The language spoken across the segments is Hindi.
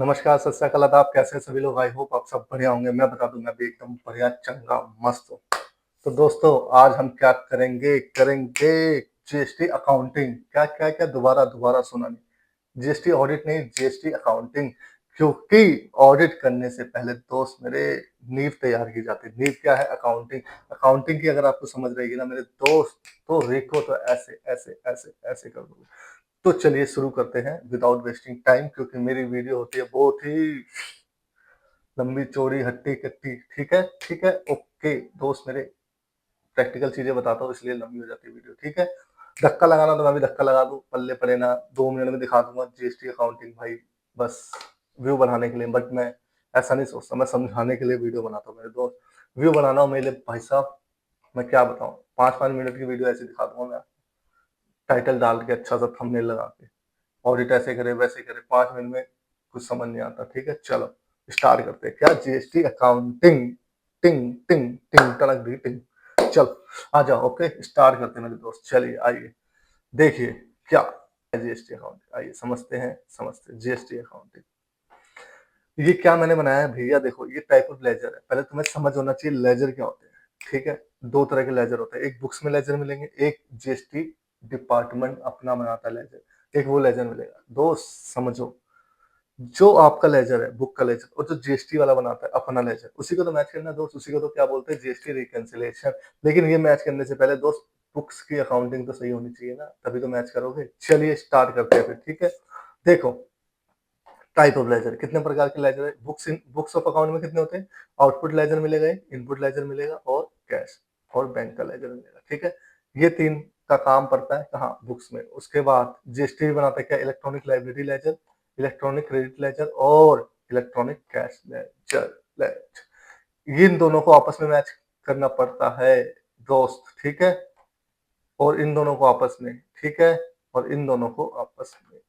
नमस्कार, सत श्री अकाल, आदाब, कैसे हैं सभी लोग? आई होप आप सब बढ़िया होंगे। मैं बता दूं, मैं भी एकदम बढ़िया, चंगा, मस्त हूँ। तो दोस्तों, आज हम क्या करेंगे? GST accounting. क्या क्या क्या, दोबारा दोबारा सुना नहीं। जीएसटी ऑडिट नहीं, जीएसटी अकाउंटिंग। क्योंकि ऑडिट करने से पहले दोस्त मेरे नींव तैयार की जाती है। नींव क्या है? अकाउंटिंग। अकाउंटिंग की अगर आपको समझ रहेगी ना मेरे दोस्त, तो रेको तो ऐसे ऐसे ऐसे ऐसे कर दोगे। तो चलिए शुरू करते हैं विदाउट वेस्टिंग टाइम, क्योंकि मेरी वीडियो होती है बहुत ही लंबी चौड़ी हट्टी कट्टी। ठीक है, ठीक है, ओके दोस्त मेरे। प्रैक्टिकल चीजें बताता हूँ, इसलिए लंबी हो जाती है वीडियो। ठीक है, धक्का लगाना तो मैं भी धक्का लगा दूं, पल्ले पड़े ना, 2 मिनट में दिखा दूंगा जीएसटी अकाउंटिंग भाई, बस व्यू बढ़ाने के लिए। बट मैं ऐसा नहीं सोचता, मैं समझाने के लिए वीडियो बनाता हूँ मेरे दोस्त। व्यू बनाना हो मेरे लिए भाई साहब, मैं क्या बताऊँ, 5-5 मिनट की वीडियो ऐसे दिखा दूंगा मैं, टाइटल डाल के अच्छा सा थंबनेल लगा के। ऑडिट ऐसे करे वैसे करे, 5 मिनट में कुछ समझ नहीं आता। ठीक है, चलो स्टार्ट करते हैं। क्या? GST accounting. टिंग टिंग टिंग टनक डी टिंग। चल आ जाओ, ओके स्टार्ट करते हैं मेरे दोस्त। चलिए आइए, देखिए क्या है जीएसटी अकाउंटिंग। आइए समझते हैं जीएसटी अकाउंटिंग। ये क्या मैंने बनाया है भैया? देखो, ये टाइप ऑफ लेजर है। पहले तुम्हें समझ होना चाहिए लेजर क्या होते हैं। ठीक है, दो तरह के लेजर होते हैं। एक बुक्स में लेजर मिलेंगे, एक जीएसटी डिपार्टमेंट अपना बनाता है लेजर, एक वो लेजर मिलेगा। दोस्त समझो, जो आपका लेजर है, बुक का लेजर, और जो जीएसटी वाला बनाता है अपना लेजर, उसी को तो मैच करना है दोस्त। उसी को तो क्या बोलते हैं? GST reconciliation. लेकिन ये मैच करने से पहले दोस्त, बुक्स की अकाउंटिंग तो सही होनी चाहिए ना, तभी तो मैच करोगे। चलिए स्टार्ट करते हैं फिर। ठीक है, देखो टाइप ऑफ लेजर, कितने प्रकार के लेजर है? बुक्स ऑफ अकाउंट में कितने होते हैं? आउटपुट लेजर मिलेगा, इनपुट लेजर मिलेगा, और कैश और बैंक का लेजर मिलेगा। ठीक है, ये तीन का काम पड़ता है कहाँ? बुक्स में। उसके बाद जीएसटी भी बनाता है क्या? Electronic liability ledger, electronic credit ledger, और इलेक्ट्रॉनिक कैश लेजर। इन दोनों को आपस में मैच करना पड़ता है दोस्त। ठीक है, और इन दोनों को आपस में, ठीक है, और इन दोनों को आपस में।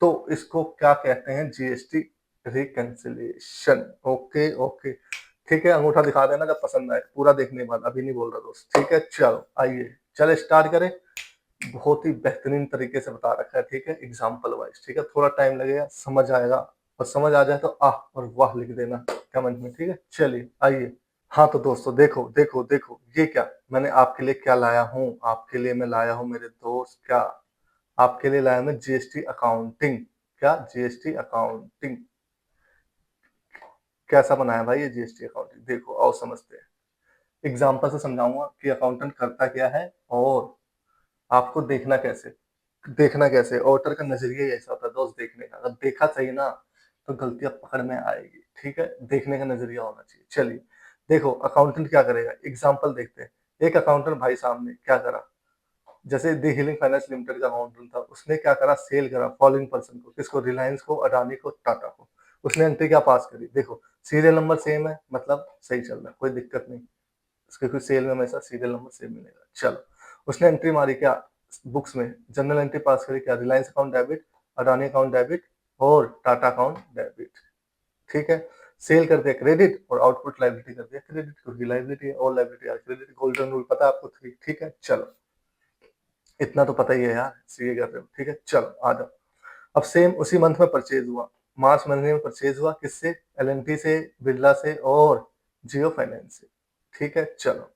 तो इसको क्या कहते हैं? GST reconciliation. ओके ओके, ठीक है, अंगूठा दिखा देना जब पसंद आए, पूरा देखने के बाद, अभी नहीं बोल रहा दोस्त। ठीक है, चलो आइए, चले स्टार्ट करें। बहुत ही बेहतरीन तरीके से बता रखा है। ठीक है, एग्जाम्पल वाइज। ठीक है, थोड़ा टाइम लगेगा, समझ आएगा, और समझ आ जाए तो आह और वाह लिख देना कमेंट में। ठीक है, चलिए आइए। हाँ तो दोस्तों, देखो देखो देखो, ये क्या मैंने आपके लिए क्या लाया हूँ? आपके लिए मैं लाया हूँ मेरे दोस्त, क्या आपके लिए लाया मैं? GST accounting. क्या? GST accounting. कैसा बनाया भाई ये जीएसटी अकाउंटिंग? देखो आओ समझते हैं। एग्जांपल से समझाऊंगा कि अकाउंटेंट करता क्या है, और आपको देखना कैसे ऑडिटर का नजरिया ही ऐसा होता है दोस्त, देखने का। अगर देखा सही ना, तो गलतियां पकड़ में आएगी। ठीक है, देखने का नजरिया होना चाहिए। चलिए देखो, अकाउंटेंट क्या करेगा, एग्जाम्पल देखते हैं। एक अकाउंटेंट भाई साहब ने क्या करा, जैसे दी हीलिंग फाइनेंस लिमिटेड का अकाउंटेंट था, उसने क्या करा? सेल करा फॉलोइंग पर्सन को। किसको? रिलायंस को, अडानी को, टाटा को। उसने एंट्री क्या पास करी? देखो सीरियल नंबर सेम है, मतलब सही चल रहा है, कोई दिक्कत नहीं। उसके कोई सेल में हमेशा सीरियल नंबर सेम मिलेगा। चलो, उसने एंट्री मारी क्या? बुक्स में जनरल एंट्री पास करी क्या? Reliance account debit, Adani account debit, और टाटा अकाउंट डेबिट। ठीक है, सेल कर दिया क्रेडिट, और आउटपुट लाइबिलिटी कर दिया क्रेडिट, क्योंकि लाइबिलिटी है, और liability are credit. Golden rule पता है आपको? ठीक है, चलो इतना तो पता ही है यार, सीए कर रहे हो। ठीक है, चलो आ जाओ। अब सेम उसी मंथ में परचेज हुआ, मार्च महीने में परचेज हुआ। किससे? एलएनटी से, बिरला से, और जियो फाइनेंस से। ठीक है, चलो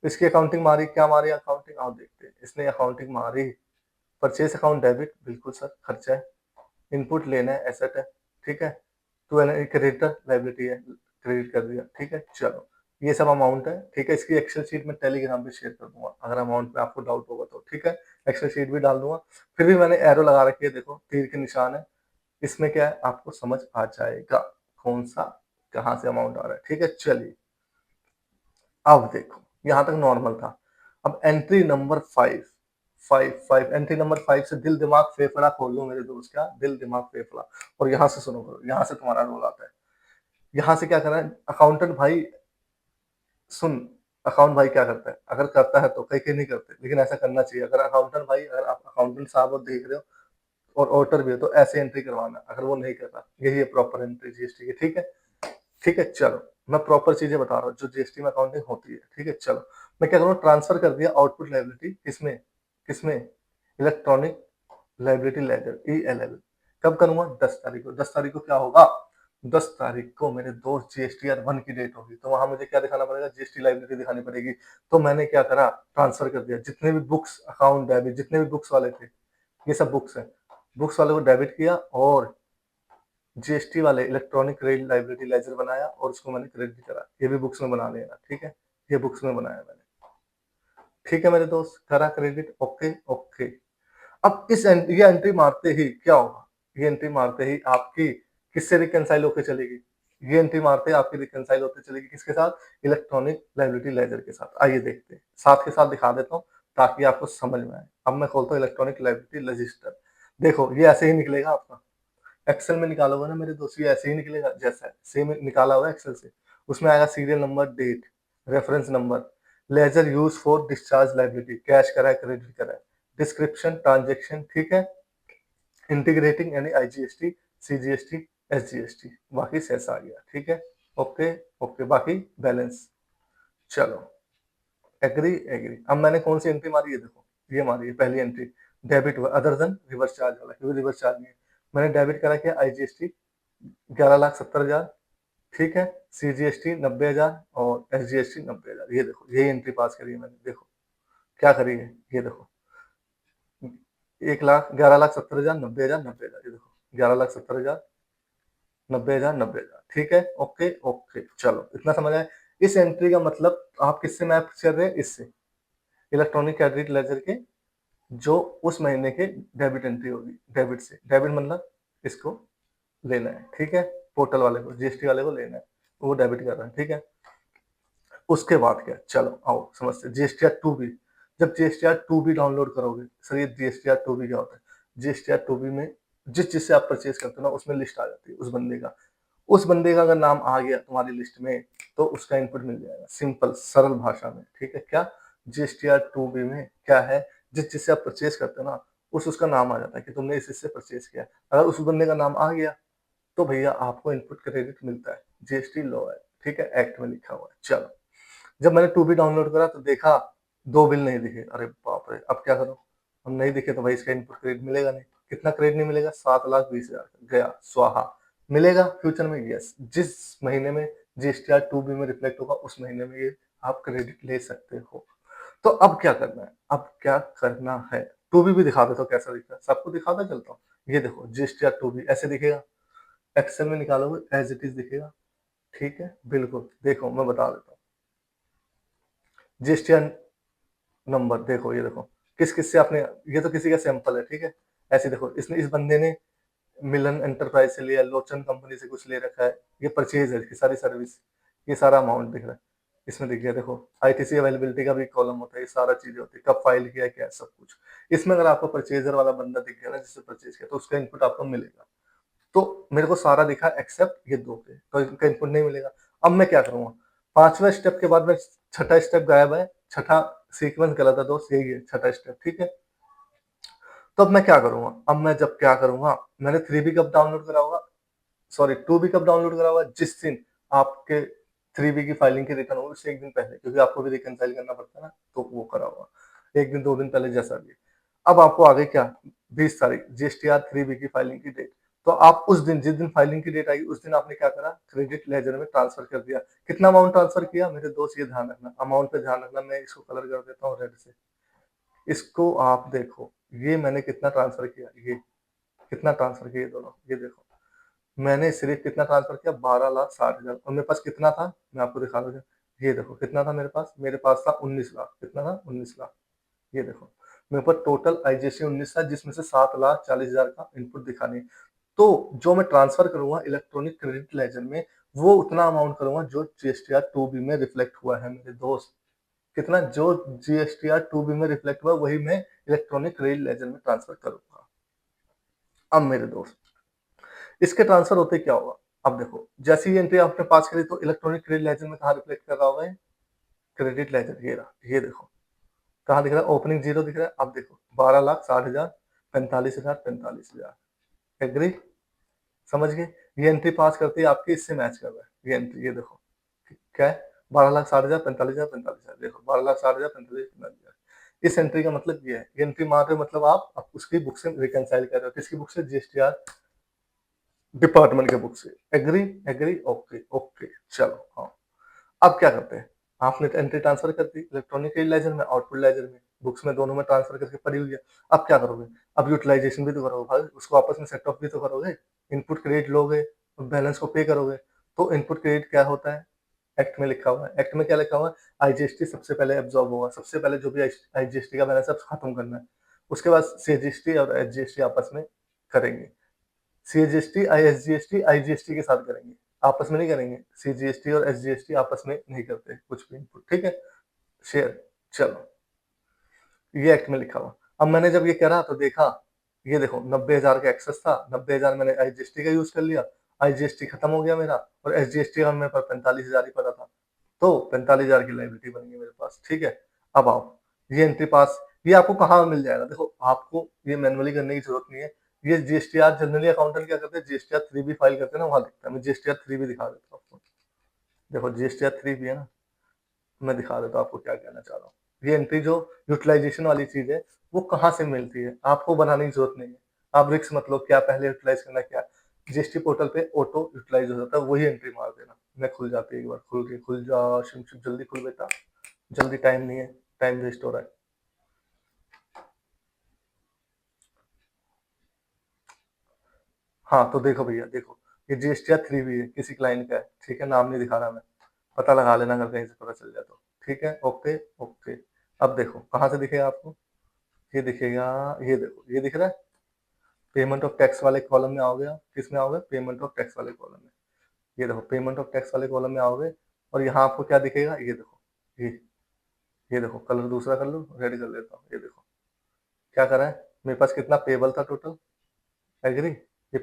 इसकी अकाउंटिंग मारी, क्या मारी अकाउंटिंग? आओ देखते हैं। इसने अकाउंटिंग मारी, परचेज अकाउंट डेबिट, बिल्कुल सर, खर्चा है। इनपुट लेना है, एसेट है। ठीक है, तो क्रेडिटर लाइबिलिटी है, क्रेडिट कर दिया। ठीक है, चलो ये सब अमाउंट है। ठीक है, इसकी एक्सेल शीट में टेलीग्राम पे शेयर कर दूंगा, अगर अमाउंट पे आपको डाउट होगा तो। ठीक है, एक्सेल शीट भी डाल दूंगा। फिर भी मैंने एरो लगा रखी है, देखो तीर के निशान है। इसमें क्या है, आपको समझ आ जाएगा कौन सा, कहाँ से अमाउंट आ रहा है। ठीक है, चलिए अब देखो, यहां तक नॉर्मल था। अब एंट्री नंबर 5, एंट्री नंबर 5 से दिल दिमाग फेफड़ा खोल लो मेरे दोस्त। क्या? दिल दिमाग फेफड़ा। और यहाँ से सुनो करो, यहाँ से तुम्हारा रोल आता है। यहाँ से क्या करना है अकाउंटेंट भाई? सुन, अकाउंट भाई क्या करता है? अगर करता है तो, कई कई नहीं करते, लेकिन ऐसा करना चाहिए। अगर अकाउंटेंट भाई, अगर आप अकाउंटेंट साहब और देख रहे हो, और ऑडिटर भी हो, तो ऐसे एंट्री करवाना। अगर वो नहीं कर रहा, यही है प्रॉपर एंट्री जीएसटी की। ठीक है, ठीक है, चलो मैं प्रॉपर चीजें बता रहा हूँ जो जीएसटी में अकाउंटिंग होती है। ठीक है, चलो मैं क्या करूँ, ट्रांसफर कर दिया आउटपुट लाइबिलिटी, किसमें? किसमें? Electronic liability ledger, ELL. कब करूंगा? 10 तारीख को। 10 तारीख को क्या होगा? 10 तारीख को मेरे दोस्त GSTR 1 की डेट होगी, तो वहां मुझे क्या दिखाना पड़ेगा? GST लाइब्रेरी दिखानी पड़ेगी। तो मैंने क्या करा? ट्रांसफर कर दिया जितने भी बुक्स, अकाउंट डेबिट, जितने भी बुक्स वाले थे, ये सब बुक्स है, बुक्स वाले को डेबिट किया और GST वाले इलेक्ट्रॉनिक लाइब्रेरी लेजर बनाया और उसको मैंने क्रेडिट करा। ये भी बुक्स में बना लेना, ठीक है? ये बुक्स में बनाया मैंने, ठीक है मेरे दोस्त, करा क्रेडिट, ओके ओके। अब ये एंट्री मारते ही क्या होगा? ये एंट्री मारते ही आपकी किससे रिकंसाइल होकर चलेगी? ये एंट्री मारते ही आपकी रिकंसाइल होते चलेगी किसके साथ? इलेक्ट्रॉनिक लाइब्रेरी लेजर के साथ। आइए देखते हैं, साथ के साथ दिखा देता हूँ ताकि आपको समझ में आए। अब मैं खोलता हूँ इलेक्ट्रॉनिक लाइब्रेरी रजिस्टर। देखो ये ऐसे ही निकलेगा आपका, एक्सेल में निकालोगे ना मेरे दोस्त, ये ऐसे ही निकलेगा जैसा है, सेम निकाला हुआ है एक्सेल से। उसमें आएगा serial number, date, reference number, ledger use for discharge liability, cash करा है, क्रेडिट करा है, डिस्क्रिप्शन, ट्रांजेक्शन, ठीक है, इंटीग्रेटिंग यानी IGST, CGST, SGST, बाकी सेस आ गया, ठीक है, ओके ओके। बाकी बैलेंस, चलो एग्री एग्री। अब मैंने कौन सी एंट्री मारी है? देखो ये मारी है पहली एंट्री, डेबिट हुआ अदर देन रिवर्स चार्ज वाला, क्योंकि रिवर्स चार्ज नहीं है। मैंने डेबिट करा क्या? IGST 11,70,000, ठीक है, CGST 90,000 और SGST 90,000। ये देखो यही एंट्री पास करी है मैंने। देखो क्या करी है, ये देखो 1,00,000, 11,70,000, 90,000, 90,000, ये देखो 11,70,000, 90,000, 90,000, ठीक है, ओके ओके। चलो इतना समझ आया। इस एंट्री का मतलब आप किससे मैप कर रहे हैं? इससे, इलेक्ट्रॉनिक क्रेडिट लेजर के, जो उस महीने के डेबिट एंट्री होगी, डेबिट से, डेबिट मतलब इसको लेना है, ठीक है, पोर्टल वाले को, GST वाले को लेना है, वो डेबिट कर रहा है, ठीक है। उसके बाद क्या? चलो आओ समझते, GSTR 2B। जब GSTR 2B डाउनलोड करोगे, सर ये GSTR 2B क्या होता है? GSTR 2B में जिस चीज से आप परचेज करते हो ना, उसमें लिस्ट आ जाती है उस बंदे का। उस बंदे का अगर नाम आ गया तुम्हारी लिस्ट में, तो उसका इनपुट मिल जाएगा, सिंपल सरल भाषा में, ठीक है। क्या GSTR 2B में क्या है? जिस चीज से आप परचेज करते हो ना, उसका नाम आ जाता है कि तुमने इस चीज से परचेज किया। अगर उस बंदे का नाम आ गया तो भैया आपको इनपुट क्रेडिट मिलता है। GST लॉ है, ठीक है, एक्ट में लिखा हुआ है। चलो जब मैंने 2B डाउनलोड करा तो देखा 2 बिल नहीं दिखे, अरे बाप रे, अब क्या करूं? हम नहीं दिखे तो भाई इसका इनपुट क्रेडिट मिलेगा नहीं। कितना क्रेडिट नहीं मिलेगा? 7,20,000 गया स्वाहा। मिलेगा फ्यूचर में? यस, जिस महीने में GSTR 2B में रिफ्लेक्ट होगा उस महीने में ये आप क्रेडिट ले सकते हो। तो अब क्या करना है? अब क्या करना है? 2B भी दिखा देता हूँ कैसा दिखता है, सबको दिखाता चलता हूँ। ये देखो GSTR 2B ऐसे दिखेगा, एक्सेल में निकालोगे एज इट इज दिखेगा, ठीक है, बिल्कुल। देखो मैं बता देता हूँ, GSTR नंबर देखो, ये देखो किस किस से आपने, ये तो किसी का सैंपल है, ठीक है। ऐसे देखो इसने, इस बंदे ने मिलन एंटरप्राइज से लिया, लोचन कंपनी से कुछ ले रखा है, ये परचेज है, इसकी सारी सर्विस, ये सारा अमाउंट दिख रहा है इसमें, दिख गया। देखो ITC अवेलेबिलिटी का भी कॉलम होता है, ये सारा चीजें होती है, कब फाइल किया, क्या सब कुछ। इसमें अगर आपको परचेजर वाला बंदा दिख गया ना, जिससे परचेज किया, तो उसका इनपुट आपको मिलेगा। तो मेरे को सारा दिखा एक्सेप्ट ये दो के, तो इनका इनपुट नहीं मिलेगा। अब मैं क्या करूंगा? 5वें स्टेप के बाद में छठा स्टेप गायब है, छठा सीक्वेंस गलत है दोस्त, यही है छठा स्टेप, ठीक है। तो अब मैं क्या करूंगा? अब मैं जब क्या करूंगा, मैंने 3B कब डाउनलोड करा होगा, सॉरी 2B कब डाउनलोड करा होगा? जिस दिन आपके 3B की फाइलिंग की रिटर्न होगी उससे एक दिन पहले, क्योंकि आपको भी रिकंसाइल करना पड़ता है ना, तो वो करा होगा एक दिन 2 दिन पहले, जैसा भी। अब आपको आ गई क्या? 20 तारीख, GSTR 3B की फाइलिंग की डेट। तो आप उस दिन, जिस दिन फाइलिंग की डेट आई, उस दिन आपने क्या करा? क्रेडिट लेजर में ट्रांसफर कर दिया। कितना अमाउंट ट्रांसफर किया मेरे दोस्त? ये ध्यान रखना, अमाउंट पे ध्यान रखना। मैं इसको कलर कर देता हूँ रेड से, इसको आप देखो, ये मैंने कितना ट्रांसफर किया, ये कितना ट्रांसफर किया, ये दोनों, ये देखो मैंने सिर्फ कितना ट्रांसफर किया? 12,60,000। और मेरे पास कितना था? मैं आपको दिखा दूं, ये देखो कितना था मेरे पास था 19 लाख। कितना था? 19 लाख। ये देखो मेरे पास टोटल IGST 19 था, जिसमें से 7,40,000 का इनपुट दिखाने। तो जो मैं ट्रांसफर करूंगा इलेक्ट्रॉनिक क्रेडिट लेजर में, वो उतना अमाउंट करूंगा जो GSTR 2B में रिफ्लेक्ट हुआ है मेरे दोस्त। कितना? जो GSTR 2B में रिफ्लेक्ट हुआ वही मैं इलेक्ट्रॉनिक क्रेडिट लेजर में ट्रांसफर करूंगा। अब मेरे दोस्त, इसके ट्रांसफर होते क्या होगा? अब देखो जैसी ये एंट्री आपने पास करी, तो इलेक्ट्रॉनिक क्रेडिट लेजर में कहा रिफ्लेक्ट कर रहा होगा? क्रेडिट लेजर, ये रहा, ये देखो कहाँ दिख रहा है? ओपनिंग जीरो दिख रहा है। अब देखो 12,60,000, 45,000, 45,000, एग्री? समझ गए? ये एंट्री पास करती है आपकी, इससे मैच कर रहा है ये एंट्री, ये देखो क्या है? 12,60,000, 45,000, 45,000, देखो 12,60,000, 45,000, 45,000। इस एंट्री का मतलब ये है, ये एंट्री मार रहे हो मतलब आप उसकी बुक से रिकंसाइल कर रहे हो। किसकी बुक से? GSTR डिपार्टमेंट के बुक से। एग्री, एग्री, ओके, ओके, चलो हाँ। अब क्या करते हैं, आपने एंट्री ट्रांसफर कर दी इलेक्ट्रॉनिक लेजर में, आउटपुट लेजर में, बुक्स में, दोनों में ट्रांसफर करके पड़ी हुई है। अब क्या करोगे, अब यूटिलाइजेशन भी तो करोगे भाई, उसको आपस में सेट ऑफ भी तो करोगे। इनपुट क्रेडिट लोगे, बैलेंस को पे करोगे। तो इनपुट क्रेडिट क्या होता है, एक्ट में लिखा हुआ है। एक्ट में क्या लिखा हुआ है, आईजीएसटी सबसे पहले एब्जॉर्ब होगा, सबसे पहले जो भी आईजीएसटी का बैलेंस है खत्म करना है। उसके बाद सीजीएसटी और एसजीएसटी आपस में करेंगे। सीजीएसटी आईएसजीएसटी आईजीएसटी के साथ करेंगे, आपस में नहीं करेंगे। सीजीएसटी और एसजीएसटी आपस में नहीं करते कुछ भी इनपुट, ठीक है। शेयर, चलो ये एक्ट में लिखा हुआ। अब मैंने जब ये करा तो देखा, ये देखो 90,000 का एक्सेस था, 90,000 मैंने आईजीएसटी का यूज कर लिया, आईजीएसटी खत्म हो गया मेरा, और एसजीएसटी का मेरे पास 45,000 ही पड़ा था। तो 45,000 की लाइबिलिटी बन गई मेरे पास, ठीक है। अब आओ, ये एंट्री पास, ये आपको कहाँ मिल जाएगा, देखो आपको ये मैनुअली करने की जरूरत नहीं है। ये जीएसटीआर जनरली अकाउंटेंट क्या करते हैं, जीएसटीआर 3 भी फाइल करते हैं ना, वहां दिखता है। मैं जीएसटीआर 3 भी दिखा देता हूँ आपको। देखो जीएसटीआर 3 भी है ना, मैं दिखा देता हूँ आपको क्या कहना चाह रहा हूँ। ये एंट्री जो यूटिलाइजेशन वाली चीज है, वो कहाँ से मिलती है, आपको बनाने की जरूरत नहीं है। आप रिक्स मतलब क्या पहले यूटिलाइज करना क्या, जीएसटी पोर्टल पे ऑटो यूटिलाइज हो जाता है, वही एंट्री मार देना। मैं खुल जाती है एक बार, खुल गई, खुल जा शिम शिम, जल्दी खुल बेटा, जल्दी, टाइम नहीं है, टाइम वेस्ट हो रहा है। हाँ तो देखो भैया, देखो ये जीएसटीआर 3 भी है, किसी क्लाइंट का है, ठीक है, नाम नहीं दिखा रहा मैं, पता लगा लेना अगर कहीं से पता चल जाए तो, ठीक है, ओके, ओके। अब देखो कहाँ से दिखेगा आपको, ये दिखेगा, ये देखो ये दिख रहा है, पेमेंट ऑफ टैक्स वाले कॉलम में आओगे आप, किस में आओगे, पेमेंट ऑफ टैक्स वाले कॉलम में। ये देखो पेमेंट ऑफ टैक्स वाले कॉलम में आओगे, और यहाँ आपको क्या दिखेगा, ये देखो, ये देखो कलर दूसरा कर लो, रेड कर लेता हूँ। ये देखो क्या करा है, मेरे पास कितना पेबल था टोटल, एग्री, ये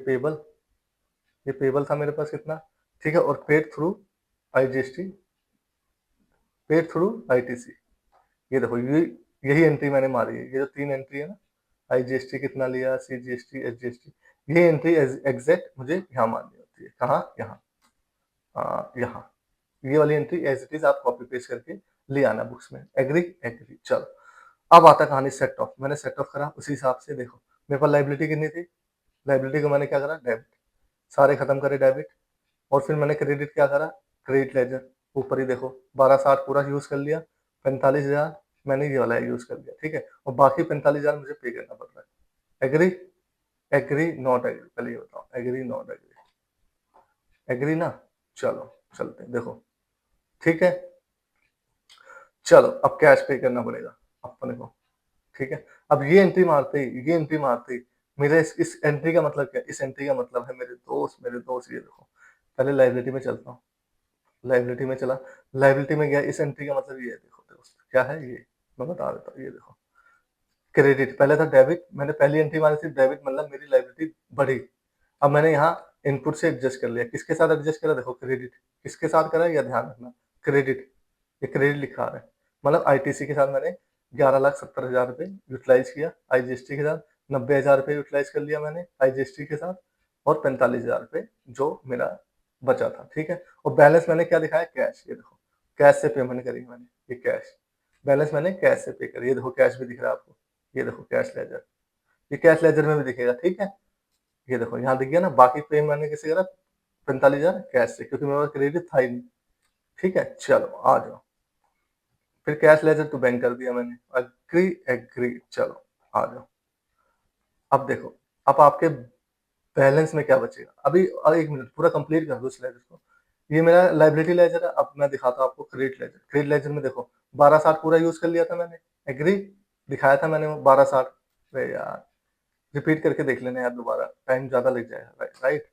पेबल था मेरे पास कितना, ठीक है, और paid through IGST, paid through ITC. ये देखो ये, यही एंट्री मैंने मारी है, ये जो 3 एंट्री है ना, आईजीएसटी कितना लिया, सीजीएसटी, एसजीएसटी, ये एंट्री एग्जैक्ट मुझे यहाँ मारनी होती है, कहाँ, यहाँ, यहाँ। ये वाली एंट्री एज इट इज आप कॉपी पेस्ट करके ले आना बुक्स में, एग्री, एग्री, चलो। अब आता कहानी सेट ऑफ, मैंने सेट ऑफ करा उसी हिसाब से, देखो मेरे पास लाइबिलिटी कितनी थी, लाइबिलिटी को मैंने क्या करा, डेबिट, सारे खत्म करे डेबिट, और फिर मैंने क्रेडिट क्या करा, क्रेडिट लेजर, ऊपर ही देखो 12,60 पूरा यूज कर लिया, 45,000 मैंने ये वाला यूज कर लिया, ठीक है, और बाकी 45,000 मुझे पे करना पड़ रहा है। एग्री, एग्री, नॉट एग्री, पहले ये बताओ, एग्री, नॉट एग्री, एग्री ना, चलो चलते हैं, देखो ठीक है। चलो अब कैश पे करना पड़ेगा अपने को, ठीक है। अब ये एंट्री मारते ही, ये एंट्री मारते ही मेरे इस एंट्री का मतलब क्या, इस एंट्री का मतलब है मेरे दोस्त, मेरे दोस्त, ये देखो पहले लाइबिलिटी में चलता हूँ, लाइबिलिटी में चला, लाइबिलिटी में गया, इस एंट्री का मतलब ये है, देखो दोस्त क्या है ये, मैं बता देता हूँ, ये देखो क्रेडिट, पहले था डेबिट, मैंने पहली एंट्री मारी थी डेबिट, मतलब मेरी लाइबिलिटी बढ़ी। अब मैंने यहाँ इनपुट से एडजस्ट कर लिया, किसके साथ एडजस्ट करा, देखो क्रेडिट, किसके साथ करा यह ध्यान रखना, क्रेडिट, ये क्रेडिट लिखा आ रहा है, मतलब आईटीसी के साथ मैंने 11,70,000 रुपये यूटिलाइज किया, आईजीएसटी के साथ 90,000 रुपये यूटिलाइज कर लिया मैंने आईजीएसटी के साथ, और 45,000 रुपये जो मेरा बचा था, ठीक है। और बैलेंस मैंने क्या दिखाया, कैश, ये देखो कैश से पेमेंट करी मैंने, ये कैश, बैलेंस मैंने कैश से पे करी, ये देखो कैश भी दिख रहा है आपको, ये देखो कैश लेजर, ये कैश लेजर में भी दिखेगा, ठीक है। ये देखो यहाँ दिख गया ना, बाकी पे मैंने किसे करा, 45,000 कैश से, क्योंकि मेरे पास क्रेडिट था ही नहीं, ठीक है। चलो आ जाओ, फिर कैश लेजर टू बैंक कर दिया मैंने, एग्री, एग्री, चलो आ जाओ। अब देखो, अब आपके बैलेंस में क्या बचेगा, अभी एक मिनट पूरा कंप्लीट कर दो इस लेजर को। ये मेरा लाइबिलिटी लेजर है, अब मैं दिखाता हूँ आपको क्रेडिट लेजर। क्रेडिट लेजर में देखो 12,60 पूरा यूज कर लिया था मैंने, एग्री, दिखाया था मैंने वो 12,60। अरे यार रिपीट करके देख लेना यार, दोबारा टाइम ज्यादा लग जाएगा, राइट।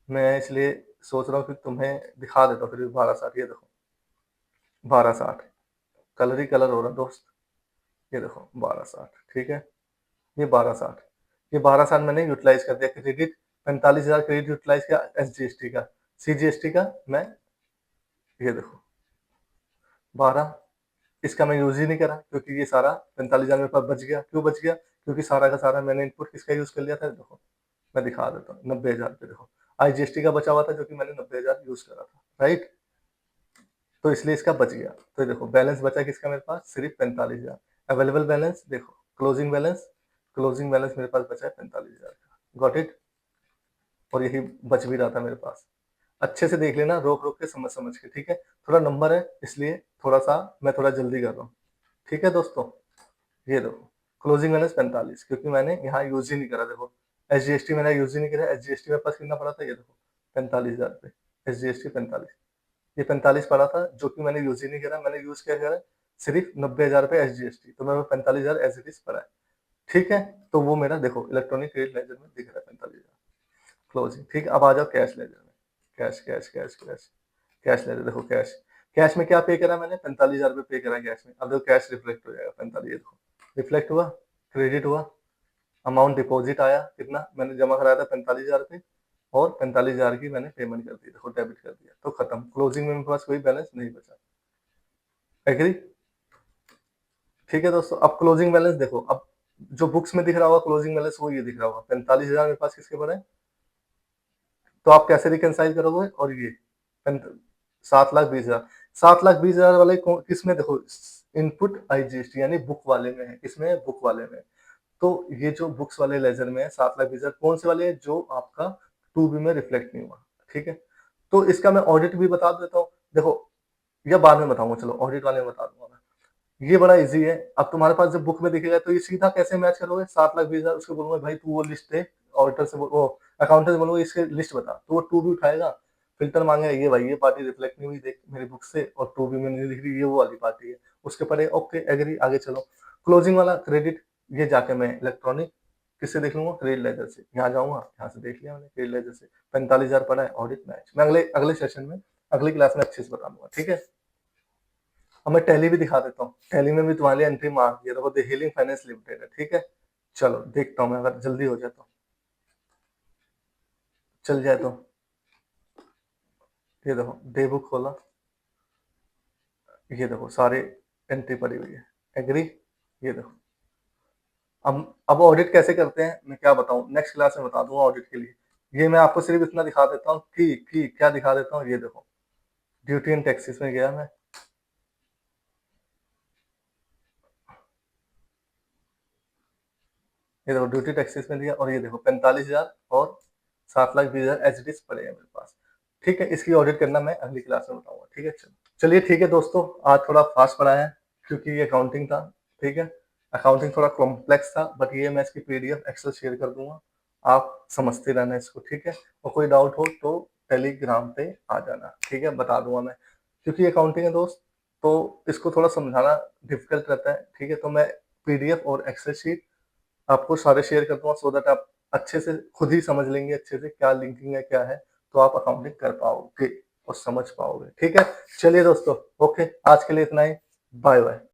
मैं इसलिए सोच रहा हूँ कि तुम्हें दिखा देता हूँ फिर 12,60, ये देखो 12,60, कलर ही कलर हो रहा दोस्त, ये देखो 12,60, ठीक है, ये 12,60, ये 12,60 मैंने यूटिलाइज कर दिया क्रेडिट, 45,000 क्रेडिट यूटिलाइज किया एसजीएसटी का, सीजीएसटी का मैं, ये देखो 12, इसका मैं यूज ही नहीं करा, क्योंकि ये सारा 45,000 मेरे पास बच गया, क्यों बच गया, क्योंकि सारा का सारा मैंने इनपुट किसका यूज कर लिया था, देखो मैं दिखा देता हूँ, 90,000 पे देखो आईजीएसटी का बचा हुआ था, जो कि मैंने 90,000 यूज करा था, राइट, तो इसलिए इसका बच गया। तो देखो बैलेंस बचा किसका मेरे पास, सिर्फ 45,000, अवेलेबल बैलेंस देखो, क्लोजिंग बैलेंस, क्लोजिंग बैलेंस मेरे पास बचा है 45,000 का, गॉट इट। और यही बच भी रहा था मेरे पास। अच्छे से देख लेना, रोक-रोक के समझ-समझ के, ठीक है? थोड़ा नंबर है इसलिए थोड़ा-सा मैं थोड़ा जल्दी कर रहा हूँ। ठीक है दोस्तों? ये देखो, क्लोजिंग बैलेंस 45 क्योंकि मैंने यहाँ यूज़ ही नहीं करा देखो। एसजीएसटी मैंने यूज़ ही नहीं करा, एसजीएसटी मेरे पास कितना पड़ा था ये देखो, 45,000 रुपए, एसजीएसटी 45। ये 45 पड़ा था जो कि मैंने यूज़ ही नहीं करा, मैंने यूज़ क्या करा सिर्फ 90,000 रुपए एसजीएसटी, तो मेरे पास 45,000 एज़ इट इज़ पड़ा है। ठीक है? तो वो मेरा देखो इलेक्ट्रॉनिक क्रेडिट लेजर में दिख रहा है 45,000 क्लोजिंग। ठीक है? अब आ जाओ कैश लेजर में। Cash, cash, cash, cash, cash ledger देखो कैश। कैश में क्या पे करा मैंने 45,000 रुपए पे करा कैश में। अब देखो कैश रिफ्लेक्ट हो जाएगा 45 ये देखो। रिफ्लेक्ट हुआ, क्रेडिट हुआ, अमाउंट डिपॉजिट आया कितना मैंने जमा कराया था 45,000 रुपए और 45,000 की मैंने पेमेंट कर दी, देखो डेबिट कर दिया, तो खत्म। क्लोजिंग में मेरे पास कोई बैलेंस नहीं बचा। एग्री? ठीक है दोस्तों, अब क्लोजिंग बैलेंस देखो, अब जो बुक्स में दिख रहा होगा क्लोजिंग बैलेंस वो ये दिख रहा होगा 45,000 मेरे पास किसके पड़े हैं, तो आप कैसे रिकंसाइल करोगे, और ये 7,20,000 7,20,000 वाले किसमें देखो, इनपुट आईजीएसटी यानी बुक वाले में है, किसमें है, बुक वाले में। तो ये जो बुक्स वाले लेजर में है 7,20,000 कौन से वाले हैं, जो आपका 2B में रिफ्लेक्ट नहीं हुआ। ठीक है, तो इसका मैं ऑडिट भी बता देता हूँ, देखो या बाद में बताऊंगा, चलो ऑडिट वाले में बता दूंगा मैं। ये बड़ा इजी है, अब तुम्हारे पास जब बुक में दिखेगा तो ये सीधा कैसे मैच करोगे, 7,20,000 उसको बोलूंगा भाई तू वो लिस्ट दे, ऑडिटर से वो अकाउंटेंट से बोलूंगा इसके लिस्ट बता, तो वो 2B उठाएगा, फिल्टर मांगेगा, ये भाई ये पार्टी रिफ्लेक्ट नहीं हुई देख मेरी बुक से, और 2B में नहीं दिख रही, ये वो वाली पार्टी है, उसके पड़े ओके एग्री, आगे चलो। क्लोजिंग वाला क्रेडिट, ये जाके मैं इलेक्ट्रॉनिक किससे देख लूंगा, क्रेडिट लेजर से, यहाँ जाऊंगा, यहाँ से देख लिया मैंने क्रेडिट लेजर से 45,000 पड़ा है, ऑडिट मैच। मैं अगले अगले सेशन में अगली क्लास में अच्छे से बता दूंगा, ठीक है। अब मैं टैली भी दिखा देता हूँ, टैली में भी तुम्हारे लिए एंट्री मार दिया, देखो द हीलिंग फाइनेंस लिमिटेड है, ठीक है। चलो देखता हूँ मैं, अगर जल्दी हो जाए तो, चल जाए तो। ये देखो डे बुक खोला, ये देखो सारे एंट्री पड़ी हुई है, एग्री। ये देखो, अब ऑडिट कैसे करते हैं मैं क्या बताऊं, नेक्स्ट क्लास में बता दूंगा ऑडिट के लिए। ये मैं आपको सिर्फ इतना दिखा देता हूँ कि क्या दिखा देता हूँ, ये देखो ड्यूटी एंड टैक्सेस में गया मैं, ये देखो ड्यूटी टैक्सेस में दिया, और ये देखो 45,000 और 7,20,000 एज इट इज पड़े हैं मेरे पास। ठीक है, इसकी ऑडिट करना मैं अगली क्लास में बताऊंगा, ठीक है। चलो चलिए ठीक है दोस्तों, आज थोड़ा फास्ट पढ़ा है क्योंकि ये अकाउंटिंग था, ठीक है। अकाउंटिंग थोड़ा कॉम्प्लेक्स था, बट ये मैं इसकी पीडीएफ एक्सेल शेयर कर दूंगा, आप समझते रहना इसको, ठीक है। और कोई डाउट हो तो टेलीग्राम पे आ जाना, ठीक है, बता दूंगा मैं, क्योंकि अकाउंटिंग है दोस्त, तो इसको थोड़ा समझाना डिफिकल्ट रहता है, ठीक है। तो मैं पीडीएफ और एक्सेल शीट आपको सारे शेयर कर दूंगा, सो दैट आप अच्छे से खुद ही समझ लेंगे अच्छे से क्या लिंकिंग है क्या है, तो आप अकाउंटिंग कर पाओगे और समझ पाओगे, ठीक है। चलिए दोस्तों, ओके, आज के लिए इतना ही, बाय बाय।